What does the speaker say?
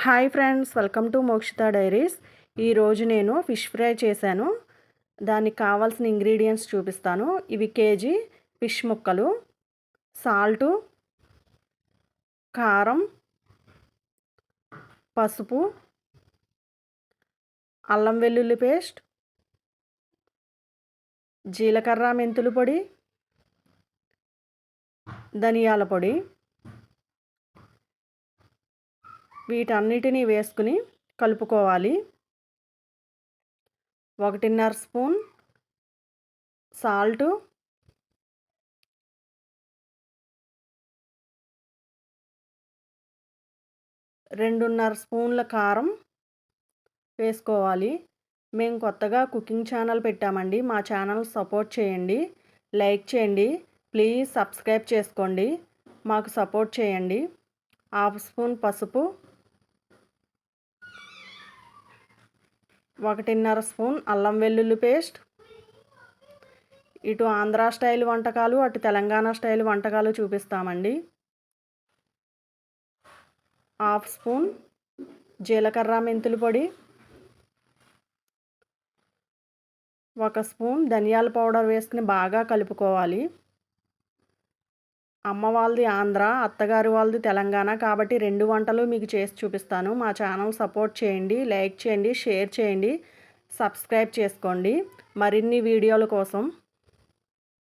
Hi friends, welcome to Mokshita diaries. ఈరోజు నేను fish fry చేశాను. దానికి కావాల్సిన ఇంగ్రీడియంట్స్ చూపిస్తాను. ఇవి కేజీ ఫిష్ ముక్కలు, సాల్టు, కారం, పసుపు, అల్లం వెల్లుల్లి పేస్ట్, జీలకర్ర మెంతుల పొడి, ధనియాల పొడి. వీటన్నిటిని వేసుకుని కలుపుకోవాలి. 1.5 స్పూన్ సాల్టు, 2.5 స్పూన్ల కారం వేసుకోవాలి. మేము కొత్తగా కుకింగ్ ఛానల్ పెట్టామండి. మా ఛానల్ సపోర్ట్ చేయండి, లైక్ చేయండి, ప్లీజ్ సబ్స్క్రైబ్ చేసుకోండి, మాకు సపోర్ట్ చేయండి. 1/2 స్పూన్ పసుపు, 1.5 స్పూన్ అల్లం వెల్లుల్లి పేస్ట్. ఇటు ఆంధ్ర స్టైల్ వంటకాలు, అటు తెలంగాణ స్టైల్ వంటకాలు చూపిస్తామండి. 1/2 స్పూన్ జీలకర్ర మెంతుల పొడి, 1 స్పూన్ ధనియాల పౌడర్ వేసుకుని బాగా కలుపుకోవాలి. అమ్మ వాళ్ళది ఆంధ్ర, అత్తగారి వాళ్ళది తెలంగాణ కాబట్టి 2 వంటలు మీకు చేసి చూపిస్తాను. మా ఛానల్ సపోర్ట్ చేయండి, లైక్ చేయండి, షేర్ చేయండి, సబ్స్క్రైబ్ చేసుకోండి మరిన్ని వీడియోల కోసం.